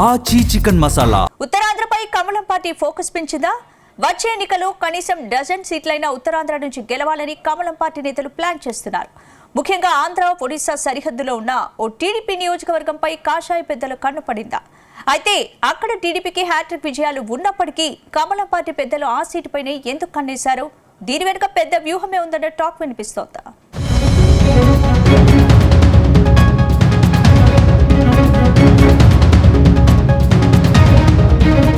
ఆచి చికెన్ మసాలా. ఉత్తరాంధ్రపై కమలం party focus పెంచిందా? వచ్చే ఎన్నికల్లో కనీసం డజన్ సీట్లైన ఉత్తరాంధ్ర నుంచి గెలవాలని కమలం పార్టీ నేతలు ప్లాన్ చేస్తున్నారు. ముఖ్యంగా ఆంధ్ర ఒడిశా సరిహద్దులో ఉన్న ఓ టీడీపీ నియోజకవర్గంపై కాషాయ పెద్దలు కన్నుపడిందా? అయితే అక్కడ టీడీపీకి హ్యాట్రిక్ విజయాలు ఉన్నప్పటికీ కమలం పార్టీ పెద్దలు ఆ సీటుపైనే ఎందుకు కన్నేశారు? దీని వెనుక పెద్ద వ్యూహమే ఉందన్న టాక్ వినిపిస్తోందా?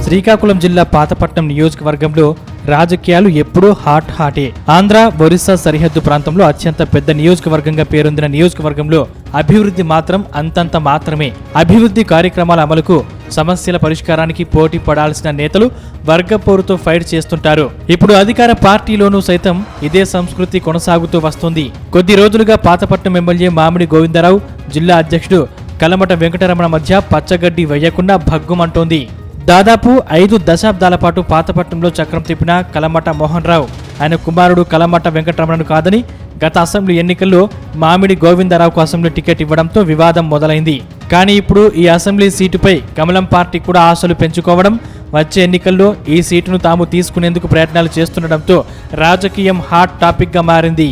శ్రీకాకుళం జిల్లా పాతపట్నం నియోజకవర్గంలో రాజకీయాలు ఎప్పుడూ హాటే. ఆంధ్ర ఒరిస్సా సరిహద్దు ప్రాంతంలో అత్యంత పెద్ద నియోజకవర్గంగా పేరొందిన నియోజకవర్గంలో అభివృద్ధి మాత్రం అంతంత మాత్రమే. అభివృద్ధి కార్యక్రమాల అమలుకు, సమస్యల పరిష్కారానికి పోటీ పడాల్సిన నేతలు వర్గపోరుతో ఫైట్ చేస్తుంటారు. ఇప్పుడు అధికార పార్టీలోనూ సైతం ఇదే సంస్కృతి కొనసాగుతూ వస్తుంది. కొద్ది రోజులుగా పాతపట్నం ఎమ్మెల్యే మామిడి గోవిందరావు, జిల్లా అధ్యక్షుడు కలమట వెంకటరమణ మధ్య పచ్చగడ్డి వేయకుండా భగ్గుమంటోంది. దాదాపు 5 దశాబ్దాల పాటు పాతపట్నంలో చక్రం తిప్పిన కలమట మోహన్ రావు ఆయన కుమారుడు కలమట వెంకటరమణను కాదని గత అసెంబ్లీ ఎన్నికల్లో మామిడి గోవిందరావుకు అసెంబ్లీ టికెట్ ఇవ్వడంతో వివాదం మొదలైంది. కానీ ఇప్పుడు ఈ అసెంబ్లీ సీటుపై కమలం పార్టీ కూడా ఆశలు పెంచుకోవడం, వచ్చే ఎన్నికల్లో ఈ సీటును తాము తీసుకునేందుకు ప్రయత్నాలు చేస్తుండటంతో రాజకీయం హాట్ టాపిక్గా మారింది.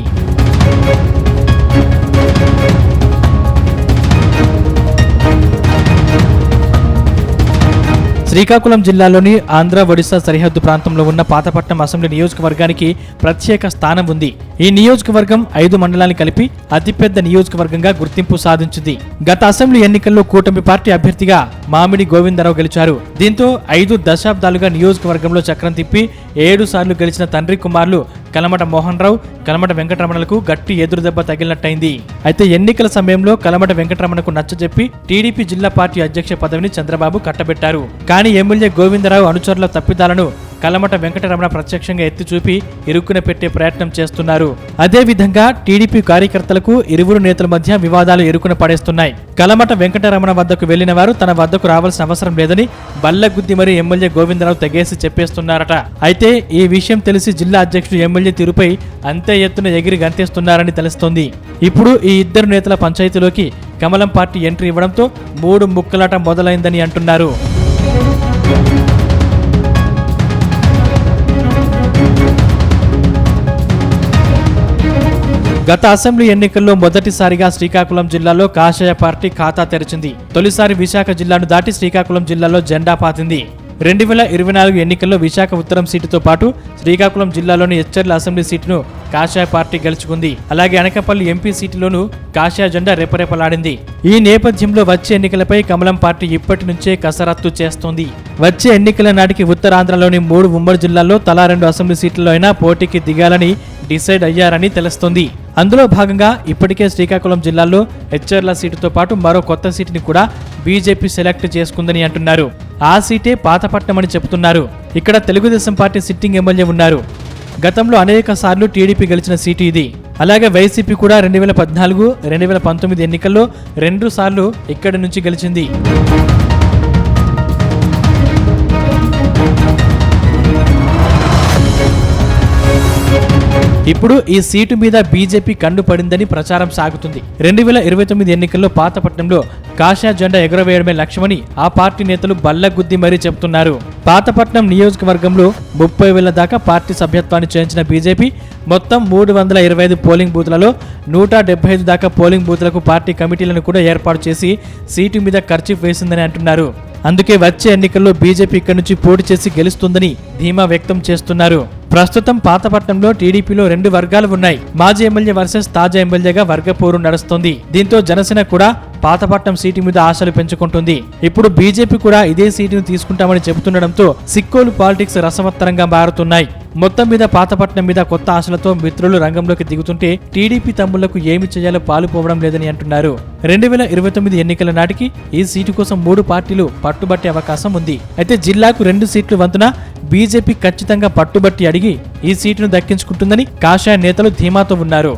శ్రీకాకుళం జిల్లాలోని ఆంధ్ర ఒడిశా సరిహద్దు ప్రాంతంలో ఉన్న పాతపట్నం అసెంబ్లీ నియోజకవర్గానికి ప్రత్యేక స్థానం ఉంది. ఈ నియోజకవర్గం 5 మండలాన్ని కలిపి అతిపెద్ద నియోజకవర్గంగా గుర్తింపు సాధించింది. గత అసెంబ్లీ ఎన్నికల్లో కూటమి పార్టీ అభ్యర్థిగా మామిడి గోవిందరావు గెలిచారు. దీంతో 5 దశాబ్దాలుగా నియోజకవర్గంలో చక్రం తిప్పి 7 సార్లు గెలిచిన తండ్రి కుమారులు కలమట మోహన్ రావు, కలమట వెంకటరమణలకు గట్టి ఎదురుదెబ్బ తగిలినట్టయింది. అయితే ఎన్నికల సమయంలో కలమట వెంకటరమణకు నచ్చజెప్పి టీడీపీ జిల్లా పార్టీ అధ్యక్ష పదవిని చంద్రబాబు కట్టబెట్టారు. కానీ ఎమ్మెల్యే గోవిందరావు అనుచరుల తప్పిదాలను కలమట వెంకటరమణ ప్రత్యక్షంగా ఎత్తి చూపి ఇరుక్కున పెట్టే ప్రయత్నం చేస్తున్నారు. అదేవిధంగా టీడీపీ కార్యకర్తలకు ఇరువురు నేతల మధ్య వివాదాలు ఇరుకున పడేస్తున్నాయి. కలమట వెంకటరమణ వద్దకు వెళ్లిన వారు తన వద్దకు రావాల్సిన అవసరం లేదని బల్లగుద్ది మరీ ఎమ్మెల్యే గోవిందరావు తెగేసి చెప్పేస్తున్నారట. అయితే ఈ విషయం తెలిసి జిల్లా అధ్యక్షుడు ఎమ్మెల్యే తీరుపై అంతే ఎత్తున ఎగిరి గంతేస్తున్నారని తెలుస్తోంది. ఇప్పుడు ఈ ఇద్దరు నేతల పంచాయతీలోకి కమలం పార్టీ ఎంట్రీ ఇవ్వడంతో 3 ముక్కలాట మొదలైందని అంటున్నారు. గత అసెంబ్లీ ఎన్నికల్లో మొదటిసారిగా శ్రీకాకుళం జిల్లాలో కాషాయ పార్టీ ఖాతా తెరిచింది. తొలిసారి విశాఖ జిల్లాను దాటి శ్రీకాకుళం జిల్లాలో జెండా పాతింది. 2024 ఎన్నికల్లో విశాఖ ఉత్తరం సీటుతో పాటు శ్రీకాకుళం జిల్లాలోని ఎచ్చర్ల అసెంబ్లీ సీటును కాషాయ పార్టీ గెలుచుకుంది. అలాగే అనకాపల్లి ఎంపీ సీటులోనూ కాషాయ జెండా రెపరెపలాడింది. ఈ నేపథ్యంలో వచ్చే ఎన్నికలపై కమలం పార్టీ ఇప్పటి నుంచే కసరత్తు చేస్తోంది. వచ్చే ఎన్నికల నాటికి ఉత్తరాంధ్రలోని 3 ఉమ్మడి జిల్లాల్లో తలా 2 అసెంబ్లీ సీట్లలో అయినా పోటీకి దిగాలని డిసైడ్ అయ్యారని తెలుస్తోంది. అందులో భాగంగా ఇప్పటికే శ్రీకాకుళం జిల్లాలో హెచ్ఆర్ల సీటుతో పాటు మరో కొత్త సీటుని కూడా బీజేపీ సెలెక్ట్ చేసుకుందని అంటున్నారు. ఆ సీటే పాతపట్నం అని చెబుతున్నారు. ఇక్కడ తెలుగుదేశం పార్టీ సిట్టింగ్ ఎమ్మెల్యే ఉన్నారు. గతంలో అనేక సార్లు టీడీపీ గెలిచిన సీటు ఇది. అలాగే వైసీపీ కూడా 2014, 2019 ఎన్నికల్లో 2 సార్లు ఇక్కడి నుంచి గెలిచింది. ఇప్పుడు ఈ సీటు మీద బీజేపీ కన్ను పడిందని ప్రచారం సాగుతుంది. 2029 ఎన్నికల్లో పాతపట్నంలో కాషాయ జెండా ఎగురవేయడమే లక్ష్యమని ఆ పార్టీ నేతలు బల్లగుద్ది మరీ చెబుతున్నారు. పాతపట్నం నియోజకవర్గంలో 30,000 దాకా పార్టీ సభ్యత్వాన్ని చేయించిన బీజేపీ మొత్తం 325 పోలింగ్ బూత్లలో 175 దాకా పోలింగ్ బూత్లకు పార్టీ కమిటీలను కూడా ఏర్పాటు చేసి సీటు మీద ఖర్చు వేసిందని అంటున్నారు. అందుకే వచ్చే ఎన్నికల్లో బీజేపీ ఇక్కడి నుంచి పోటీ చేసి గెలుస్తుందని ధీమా వ్యక్తం చేస్తున్నారు. ప్రస్తుతం పాతపట్నంలో టీడీపీలో 2 వర్గాలు ఉన్నాయి. మాజీ ఎమ్మెల్యే వర్సెస్ తాజా ఎమ్మెల్యేగా వర్గపోరు నడుస్తోంది. దీంతో జనసేన కూడా పాతపట్నం సీటు మీద ఆశలు పెంచుకుంటుంది. ఇప్పుడు బీజేపీ కూడా ఇదే సీటును తీసుకుంటామని చెబుతుండటంతో సిక్కోలు పాలిటిక్స్ రసవత్తరంగా మారుతున్నాయి. మొత్తం మీద పాతపట్నం మీద కొత్త ఆశలతో మిత్రులు రంగంలోకి దిగుతుంటే టీడీపీ తమ్ముళ్లకు ఏమి చేయాలో పాలుపోవడం లేదని అంటున్నారు. 2029 ఎన్నికల నాటికి ఈ సీటు కోసం 3 పార్టీలు పట్టుబట్టే అవకాశం ఉంది. అయితే జిల్లాకు 2 సీట్లు వంతున బీజేపీ ఖచ్చితంగా పట్టుబట్టి అడిగి ఈ సీటును దక్కించుకుంటుందని కాషాయ నేతలు ధీమాతో ఉన్నారు.